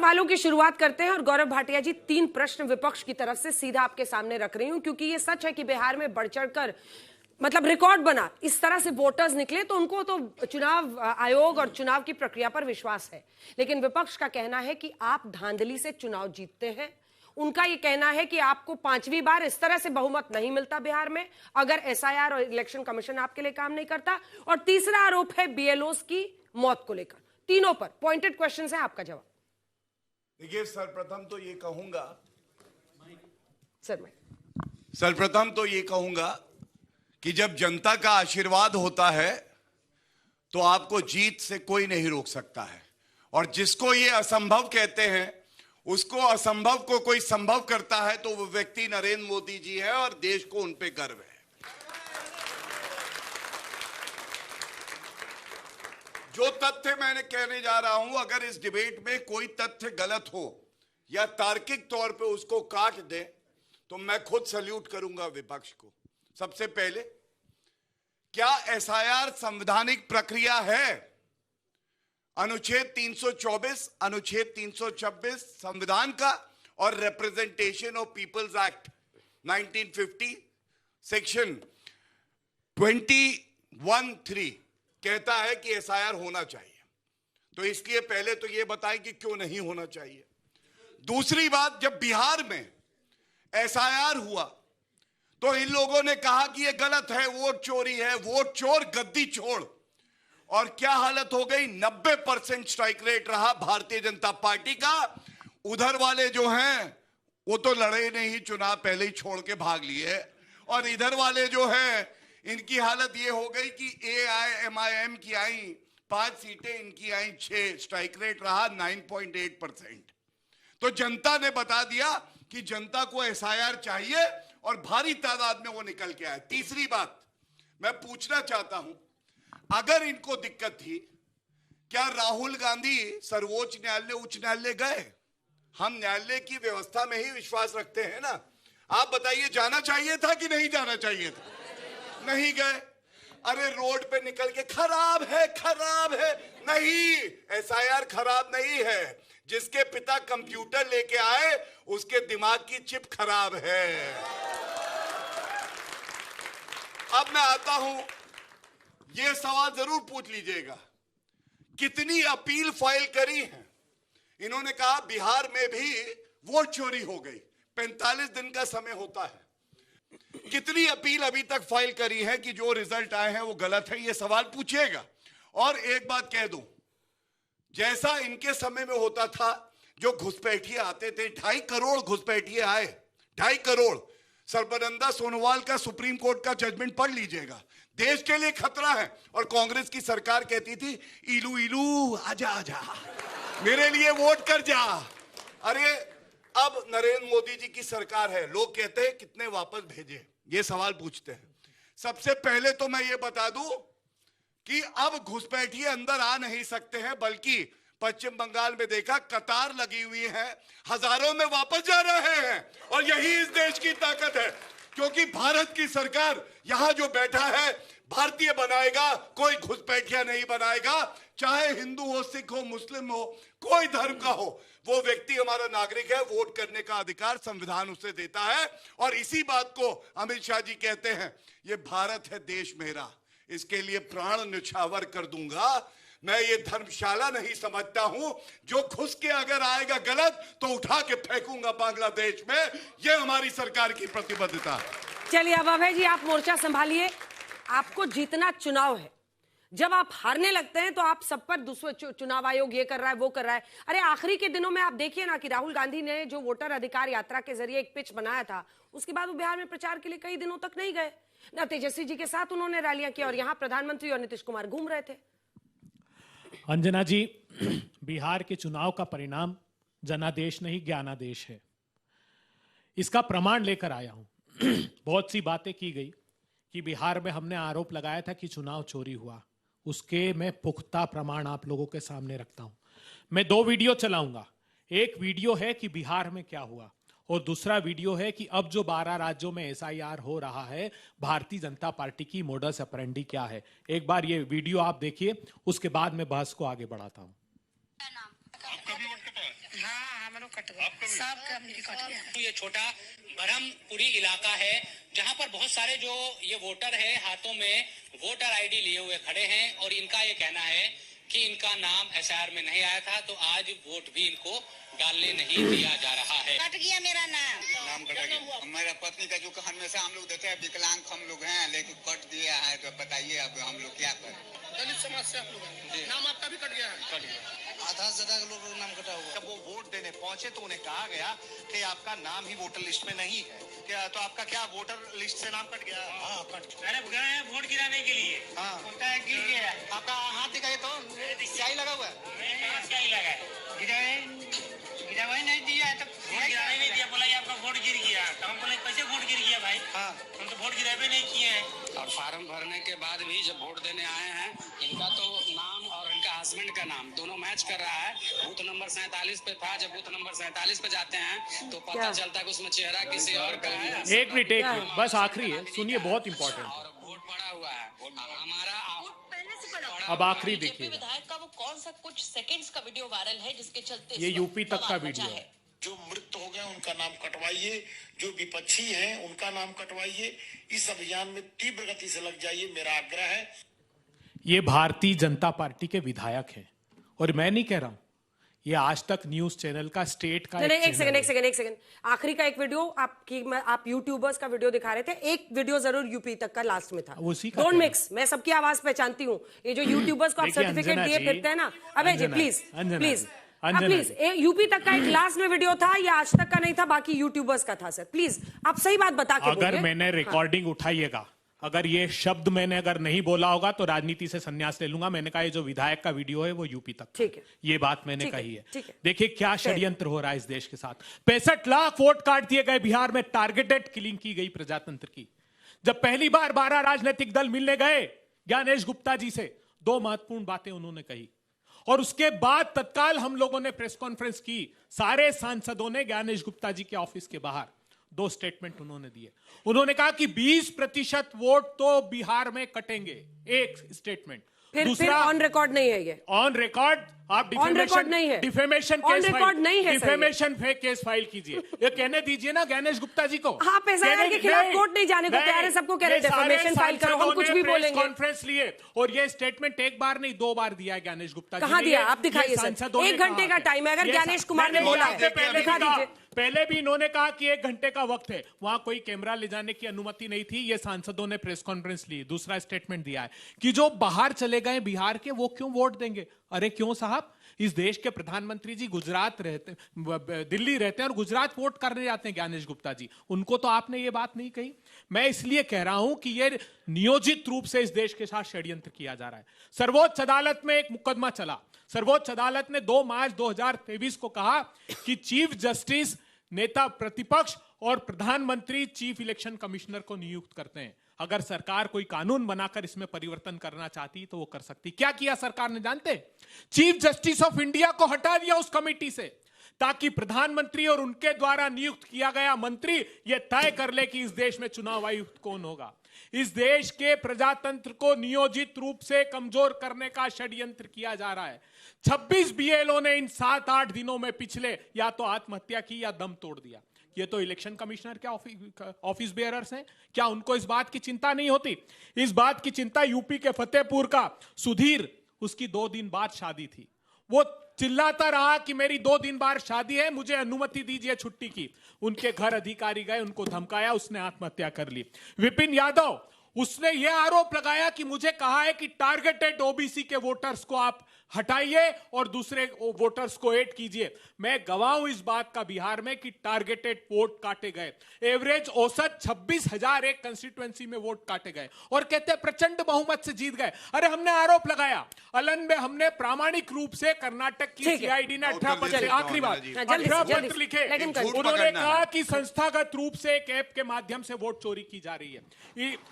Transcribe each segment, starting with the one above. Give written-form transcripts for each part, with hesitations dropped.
सवालों की शुरुआत करते हैं और गौरव भाटिया जी 3 प्रश्न विपक्ष की तरफ से सीधा आपके सामने रख रही हूं, क्योंकि ये सच है कि बिहार में बढ़ चढ़कर मतलब रिकॉर्ड बना इस तरह से वोटर्स निकले, तो उनको तो चुनाव आयोग और चुनाव की प्रक्रिया पर विश्वास है। लेकिन विपक्ष का कहना है कि आप धांधली से चुनाव जीतते हैं। उनका ये कहना है कि आपको 5वीं बार इस तरह से बहुमत नहीं मिलता बिहार में अगर एसआईआर और इलेक्शन कमीशन आपके लिए काम नहीं करता। और तीसरा आरोप है बीएलओस की मौत को लेकर। तीनों पर पॉइंटेड क्वेश्चन है, आपका जवाब। देखिए, सर्वप्रथम तो ये कहूंगा कि जब जनता का आशीर्वाद होता है तो आपको जीत से कोई नहीं रोक सकता है, और जिसको ये असंभव कहते हैं उसको असंभव को कोई संभव करता है तो वो व्यक्ति नरेंद्र मोदी जी है, और देश को उन पे गर्व है। जो तथ्य मैंने कहने जा रहा हूं, अगर इस डिबेट में कोई तथ्य गलत हो या तार्किक तौर पे उसको काट दे तो मैं खुद सल्यूट करूंगा विपक्ष को। सबसे पहले, क्या एसआईआर संवैधानिक प्रक्रिया है? अनुच्छेद 324, अनुच्छेद 326 संविधान का और representation of peoples act 1950 section 21(3) कहता है कि एसआईआर होना चाहिए। तो इसलिए पहले तो यह बताएं कि क्यों नहीं होना चाहिए। दूसरी बात, जब बिहार में एसआईआर हुआ तो इन लोगों ने कहा कि यह गलत है, वोट चोरी है, वोट चोर गद्दी छोड़। और क्या हालत हो गई? 90% स्ट्राइक रेट रहा भारतीय जनता पार्टी का। उधर वाले जो हैं वो तो लड़े नहीं, चुनाव पहले ही छोड़ के भाग लिए, और इधर वाले जो हैं इनकी हालत ये हो गई कि AIMIM की आई 5 सीटें, इनकी आई 6, स्ट्राइक रेट रहा 9.8%। तो जनता ने बता दिया कि जनता को एसआईआर चाहिए, और भारी तादाद में वो निकल के आए। तीसरी बात मैं पूछना चाहता हूं, अगर इनको दिक्कत थी, क्या राहुल गांधी सर्वोच्च न्यायालय, उच्च न्यायालय गए? हम न्यायालय की व्यवस्था में ही विश्वास रखते हैं ना। आप बताइए, जाना चाहिए था कि नहीं जाना चाहिए था? नहीं गए। अरे रोड पे निकल के खराब है, खराब है। नहीं, एसआईआर खराब नहीं है। जिसके पिता कंप्यूटर लेके आए उसके दिमाग की चिप खराब है। अब मैं आता हूं, यह सवाल जरूर पूछ लीजिएगा, कितनी अपील फाइल करी है? इन्होंने कहा बिहार में भी वोट चोरी हो गई, 45 दिन का समय होता है। कितनी अपील अभी तक फाइल करी है कि जो रिजल्ट आए हैं वो गलत है? ये सवाल पूछिएगा। और एक बात कह दूं, जैसा इनके समय में होता था, जो घुसपैठिए आते थे, 2.5 करोड़ घुसपैठिए आए, 2.5 करोड़। सर्बानंद सोनोवाल का सुप्रीम कोर्ट का जजमेंट पढ़ लीजिएगा। देश के लिए खतरा है, और कांग्रेस की सरकार कहती थी इलू इलू आजा आजा, मेरे लिए वोट कर जा। अरे अब नरेंद्र मोदी जी की सरकार है, लोग कहते हैं कितने वापस भेजे, ये सवाल पूछते हैं। सबसे पहले तो मैं ये बता दूं कि अब घुसपैठिए अंदर आ नहीं सकते हैं, बल्कि पश्चिम बंगाल में देखा कतार लगी हुई है, हजारों में वापस जा रहे हैं। और यही इस देश की ताकत है, क्योंकि भारत की सरकार यहां जो बैठा है भारतीय बनाएगा, कोई घुसपैठिया नहीं बनाएगा। चाहे हिंदू हो, सिख हो, मुस्लिम हो, कोई धर्म का हो, वो व्यक्ति हमारा नागरिक है। वोट करने का अधिकार संविधान उसे देता है, और इसी बात को अमित शाह जी कहते हैं, ये भारत है देश मेरा, इसके लिए प्राण न्यौछावर कर दूंगा। मैं ये धर्मशाला नहीं समझता हूं, जो घुस के अगर आएगा गलत तो उठा के फेंकूंगा बांग्लादेश में। ये हमारी सरकार की प्रतिबद्धता है। चलिए अब अभय जी आप मोर्चा संभालिए। आपको जीतना चुनाव है, जब आप हारने लगते हैं तो आप सब पर दूसरे चुनाव आयोग ये कर रहा है, वो कर रहा है। अरे आखिरी के दिनों में आप देखिए ना कि राहुल गांधी ने जो वोटर अधिकार यात्रा के जरिए एक पिच बनाया था, उसके बाद वो बिहार में प्रचार के लिए कई दिनों तक नहीं गए। ना तेजस्वी जी के साथ उन्होंने रैलियां की, और यहां प्रधानमंत्री और नीतीश कुमार घूम रहे थे। अंजना जी, बिहार के चुनाव का परिणाम जनादेश नहीं ज्ञानादेश है, इसका प्रमाण लेकर आया हूं। बहुत सी बातें की गई कि बिहार में हमने आरोप लगाया था कि चुनाव चोरी हुआ, उसके मैं पुख्ता प्रमाण आप लोगों के सामने रखता हूं। मैं 2 वीडियो चलाऊंगा। एक वीडियो है कि बिहार में क्या हुआ, और दूसरा वीडियो है कि अब जो 12 राज्यों में एसआईआर हो रहा है, भारतीय जनता पार्टी की मोडस ऑपरेंडी क्या है। एक बार ये वीडियो आप देखिए, उसके बाद मैं बहस को आगे बढ़ाता हूं। हाँ हम लोग कट गए, सब कम्युनिटी कट गया। ये छोटा बरहमपुरी इलाका है जहां पर बहुत सारे जो ये वोटर है हाथों में वोटर आईडी लिए हुए खड़े हैं और इनका ये कहना है कि इनका नाम एसआईआर में नहीं आया था, तो आज वोट भी इनको डालने नहीं दिया जा रहा है। कट गया मेरा नाम कटा गया। मेरा पत्नी का जो हमेशा हम लोग देते हैं, विकलांग हम लोग हैं, लेकिन कट दिया है, तो बताइए अब हम लोग क्या करें। दलित समाज से आप लोग हैं, नाम आपका भी कट गया है? कट गया। आधा से ज्यादा लोगों का नाम कटा हुआ। जब वो वोट देने पहुंचे तो उन्हें कहा गया कि आपका नाम ही वोटर लिस्ट में नहीं है, क्या तो आपका क्या वोटर लिस्ट से नाम कट गया? हाँ कट अरे गए हैं वोट गिराने के लिए। हाँ उनका गिर गया। आपका हाथ दिखाइए तो स्याही लगा हुआ है। क्या ही लगा है? गिरा नहीं दिया है, तो वोट गिराने नहीं दिया, बोला ये आपका वोट गिर गया। तो हम बोले कैसे वोट गिर गया भाई? हाँ हम तो वोट गिरावे नहीं किए हैं। और फार्म भरने के बाद भी जब वोट देने आए हैं, इनका तो नाम और इनका हस्बैंड का नाम दोनों मैच कर रहा है। बूथ नंबर 47 पे था, जब बूथ नंबर 47 पे जाते हैं तो पता चलता है कि उसमें चेहरा किसी और का है। एक मिनट बस आखिरी है, सुनिए, बहुत इंपॉर्टेंट। और वोट पड़ा हुआ है हमारा। अब आखिरी देखिए, विधायक का वो कौन सा कुछ सेकंड्स का वीडियो वायरल है जिसके चलते ये यूपी तक का वीडियो है। जो मृत हो गए उनका नाम कटवाइए, जो विपक्षी हैं उनका नाम कटवाइए, इस अभियान में तीव्र गति से लग जाइए, मेरा आग्रह है। ये भारतीय जनता पार्टी के विधायक हैं और मैं नहीं कह रहा हूं, ये आज तक न्यूज चैनल का स्टेट का नहीं, एक सेकंड आखिरी का एक वीडियो आप यूट्यूबर्स का वीडियो दिखा रहे थे, एक वीडियो जरूर यूपी तक का लास्ट में था। डोंट मिक्स, मैं सबकी आवाज पहचानती हूँ। ये जो यूट्यूबर्स को आप सर्टिफिकेट दिए फिरते हैं ना, अबे जी प्लीज प्लीज यूपी तक का एक लास्ट में वीडियो था, ये आज तक का नहीं था, बाकी यूट्यूबर्स का था। सर प्लीज आप सही बात बता के अगर मैंने रिकॉर्डिंग उठाइएगा, अगर ये शब्द मैंने अगर नहीं बोला होगा तो राजनीति से संन्यास ले लूंगा। मैंने कहा ये जो विधायक का वीडियो है वो यूपी तक, ठीक है, ये बात मैंने कही है। ठीक है। देखिए क्या षड्यंत्र हो रहा है इस देश के साथ। 65 लाख वोट काट दिए गए बिहार में, टारगेटेड किलिंग की गई प्रजातंत्र की। जब पहली बार 12 राजनीतिक दल मिलने गए ज्ञानेश गुप्ता जी से, 2 महत्वपूर्ण बातें उन्होंने कही और उसके बाद तत्काल हम लोगों ने प्रेस कॉन्फ्रेंस की। सारे सांसदों ने ज्ञानेश गुप्ता जी के ऑफिस के बाहर 2 स्टेटमेंट उन्होंने दिए। उन्होंने कहा कि 20% वोट तो बिहार में कटेंगे, एक स्टेटमेंट। फिर ऑन रिकॉर्ड नहीं है ये, ऑन रिकॉर्ड आप रिकॉर्ड नहीं है, डिफेमेशन केस फाइल कीजिए। ये कहने दीजिए ना ज्ञानेश गुप्ता जी को। आप एसआईआर के खिलाफ कोर्ट नहीं जाने को तैयार है, सबको कह रहे हैं डिफेमेशन फाइल करो, हम कुछ भी बोलेंगे। कॉन्फ्रेंस लिए और ये स्टेटमेंट एक बार नहीं 2 बार दिया है ज्ञानेश गुप्ता जी। कहाँ दिया आप दिखाइए सर, 1 घंटे का टाइम है, अगर ज्ञानेश कुमार ने बोला दिखा दीजिए। पहले भी इन्होंने कहा कि 1 घंटे का वक्त है, वहां कोई कैमरा ले जाने की अनुमति नहीं थी, ये सांसदों ने प्रेस कॉन्फ्रेंस ली। दूसरा स्टेटमेंट दिया है कि जो बाहर चले गए बिहार के वो क्यों वोट देंगे। अरे क्यों साहब, इस देश के प्रधानमंत्री जी गुजरात रहते, दिल्ली रहते हैं और गुजरात वोट करने जाते हैं ज्ञानेश गुप्ता जी, उनको तो आपने ये बात नहीं कही। मैं इसलिए कह रहा हूं कि ये नियोजित रूप से इस देश के साथ षड्यंत्र किया जा रहा है। सर्वोच्च अदालत में एक मुकदमा चला। सर्वोच्च अदालत ने 2 मार्च 2023 को कहा कि चीफ जस्टिस नेता प्रतिपक्ष और प्रधानमंत्री चीफ इलेक्शन कमिश्नर को नियुक्त करते हैं। अगर सरकार कोई कानून बनाकर इसमें परिवर्तन करना चाहती तो वो कर सकती। क्या किया सरकार ने जानते? चीफ जस्टिस ऑफ इंडिया को हटा दिया उस कमेटी से, ताकि प्रधानमंत्री और उनके द्वारा नियुक्त किया गया मंत्री यह तय कर ले कि इस देश में चुनाव आयुक्त कौन होगा। इस देश के प्रजातंत्र को नियोजित रूप से कमजोर करने का षड्यंत्र किया जा रहा है। 26 बीएलओ ने इन 7-8 दिनों में पिछले या तो आत्महत्या की या दम तोड़ दिया। ये तो इलेक्शन कमिश्नर के ऑफिस बेयरर्स हैं, क्या उनको इस बात की चिंता नहीं होती? इस बात की चिंता यूपी के फतेहपुर का सुधीर, उसकी 2 दिन बाद शादी थी, वो चिल्लाता रहा कि मेरी 2 दिन बाद शादी है, मुझे अनुमति दीजिए छुट्टी की। उनके घर अधिकारी गए, उनको धमकाया, उसने आत्महत्या कर ली। विपिन यादव, उसने यह आरोप लगाया कि मुझे कहा है कि टारगेटेड ओबीसी के वोटर्स को आप हटाइए और दूसरे वोटर्स को ऐड कीजिए। मैं गवाह हूं इस बात का बिहार में कि टारगेटेड वोट काटे गए। एवरेज औसत 26,000 एक कंस्टिट्यूएंसी में वोट काटे गए और कहते हैं प्रचंड बहुमत से जीत गए। अरे हमने आरोप लगाया, अलन में हमने प्रामाणिक रूप से कर्नाटक की सीआईडी ने 18 पत्र, आखिरी बात, 18 पत्र लिखे। उन्होंने कहा कि संस्थागत रूप से एक ऐप के माध्यम से वोट चोरी की जा रही है।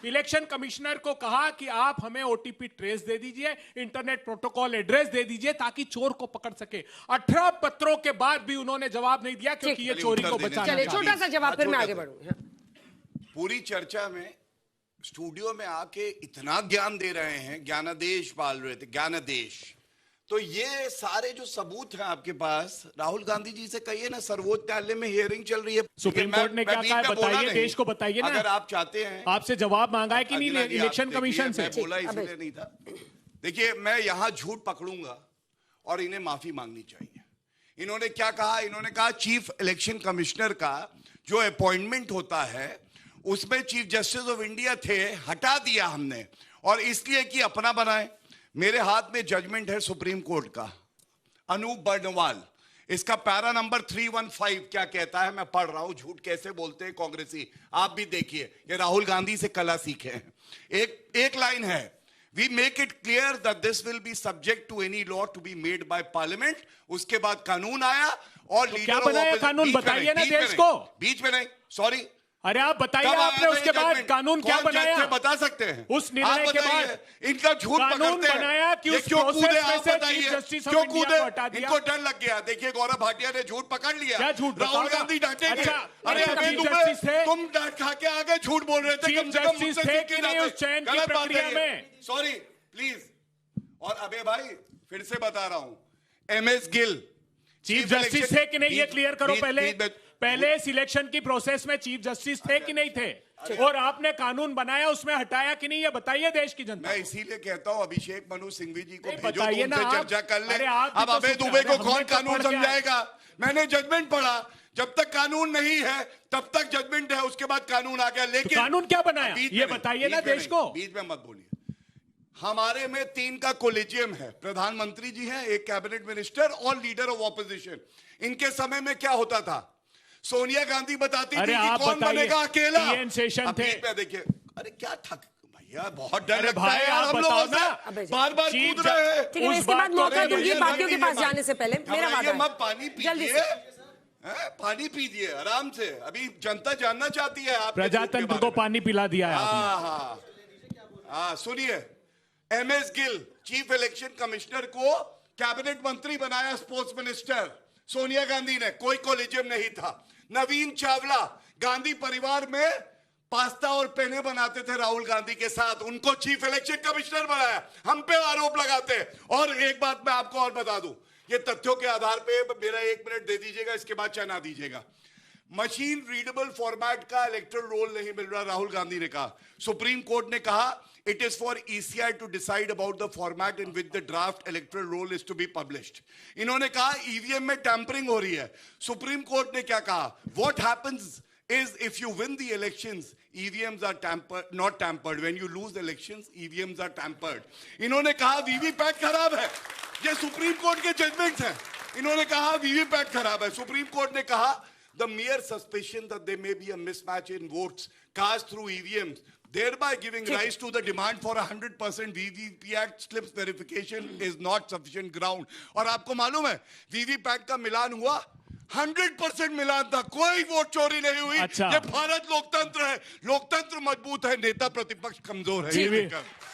इलेक्शन कमिश्नर को कहा कि आप हमें ओटीपी ट्रेस दे दीजिए, इंटरनेट प्रोटोकॉल एड्रेस दे दीजिए ताकि चोर को पकड़ सके। 18 पत्रों के बाद भी उन्होंने जवाब नहीं दिया क्योंकि ये चोरी को बचाना। चलिए छोटा सा जवाब, फिर मैं आगे बढ़ूंगा। पूरी चर्चा में स्टूडियो में आके इतना ज्ञान दे रहे हैं, ज्ञानादेश पाल रहे थे, ज्ञानादेश तो ये सारे जो सबूत हैं आपके पास, राहुल गांधी जी से कहिए ना, सर्वोच्च न्यायालय में हियरिंग चल रही है, सुप्रीम कोर्ट ने क्या कहा है बताइए, देश को बताइए ना। अगर आप चाहते हैं, आपसे जवाब मांगा है कि नहीं इलेक्शन कमीशन से? मैं बोला इसलिए नहीं था। देखिए, मैं यहां झूठ पकड़ूंगा और इन्हें माफी मांगनी चाहिए। इन्होंने क्या कहा? इन्होंने कहा चीफ इलेक्शन कमिश्नर का जो अपॉइंटमेंट होता है उसमें चीफ जस्टिस ऑफ इंडिया थे, हटा दिया हमने, और इसलिए कि अपना बनाए। मेरे हाथ में जजमेंट है सुप्रीम कोर्ट का, अनूप बर्नवाल, इसका पैरा नंबर 315 क्या कहता है, मैं पढ़ रहा हूं। झूठ कैसे बोलते हैं कांग्रेसी, आप भी देखिए, ये राहुल गांधी से कला सीखे हैं। एक लाइन है, we make it clear that this will be subject to any law to be made by parliament. उसके बाद कानून आया और तो क्या बनाया कानून, बताइए ना देश को। बीच में नहीं, सॉरी, अरे आप बताइए, आपने उसके बाद कानून क्या बनाया? बता सकते हैं उस निर्णय के बाद इनका झूठ कानून बनाया कि उस प्रोसेस में से चीफ जस्टिस ऑफ इंडिया को हटा दिया। इनको डर लग गया। देखिए, गौरव भाटिया ने झूठ पकड़ लिया। क्या झूठ? राहुल गांधी डांटेंगे। अच्छा, अरे अभी तुम डांट खा के आगे झूठ बोल रहे थे, चीफ जस्टिस थे कि नहीं उस चयन की प्रक्रिया में? Sorry please. और अबे भाई, फिर से बता रहा हूं, MS गिल चीफ जस्टिस थे कि नहीं, ये क्लियर करो पहले सिलेक्शन की प्रोसेस में चीफ जस्टिस थे कि नहीं थे? और आपने कानून बनाया, उसमें हटाया कि नहीं, ये बताइए देश की जनता। मैं इसीलिए कहता हूं अभिषेक मनु सिंघवी जी को भेजो, बताइए ना, चर्चा कर ले। अब अबे दुबे को कौन कानून समझाएगा? मैंने जजमेंट पढ़ा, जब तक कानून नहीं है तब तक जजमेंट है, उसके बाद कानून आ गया। लेकिन कानून क्या बनाया ये बताइए ना देश को। बीच में मत बोलिए। हमारे में 3 का कोलिजियम है, प्रधानमंत्री जी हैं, एक कैबिनेट मिनिस्टर और लीडर ऑफ ऑपोजिशन। इनके समय में क्या होता था? सोनिया गांधी बताती थी कि कौन बनेगा अकेला। सेशन थे। देखिए, अरे क्या थक भैया, बहुत डर लगता है यार हम लोगों से, बार-बार कूद रहे हैं। ठीक है, इसके बाद मौका दूंगी बाकियों के पास जाने से पहले। मेरा वादा है, मत पानी पीजिए, पानी पीजिए आराम से, अभी जनता जानना चाहती है। आप प्रजातंत्र को पानी पिला दिया है। हाँ, सुनिए, MS Gill chief election commissioner को कैबिनेट मंत्री बनाया, स्पोर्ट्स मिनिस्टर सोनिया गांधी ने, कोई कोलिजियम नहीं था। नवीन चावला गांधी परिवार में पास्ता और पेने बनाते थे राहुल गांधी के साथ, उनको चीफ इलेक्शन कमिश्नर बनाया। हम पे आरोप लगाते हैं। और एक बात मैं आपको और बता दूं, ये तथ्यों के आधार पे मेरा 1 मिनट दे दीजिएगा, इसके बाद चना दीजिएगा। मशीन रीडेबल फॉर्मेट का इलेक्टोरल रोल नहीं मिल रहा, राहुल गांधी ने कहा। सुप्रीम कोर्ट ने कहा it is for ECI to decide about the format in which the draft electoral roll is to be published. इन्होंने कहा EVM में टैंपरिंग हो रही है। सुप्रीम कोर्ट ने क्या कहा? What happens is if you win the elections, EVMs are tampered, not tampered. When you lose elections, EVMs are tampered. इन्होंने कहा वीवीपैट खराब है। ये सुप्रीम कोर्ट के जजमेंट्स हैं। इन्होंने कहा वीवीपैट खराब है। सुप्रीम कोर्ट ने कहा the mere suspicion that there may be a mismatch in votes cast through EVMs, thereby giving rise to the demand for 100% VVPAT slips verification is not sufficient ground. और आपको मालूम है VVPAT का मिलान हुआ, 100% मिलान था, कोई वोट चोरी नहीं हुई। अच्छा। ये भारत लोकतंत्र है, लोकतंत्र मजबूत है, नेता प्रतिपक्ष कमजोर है।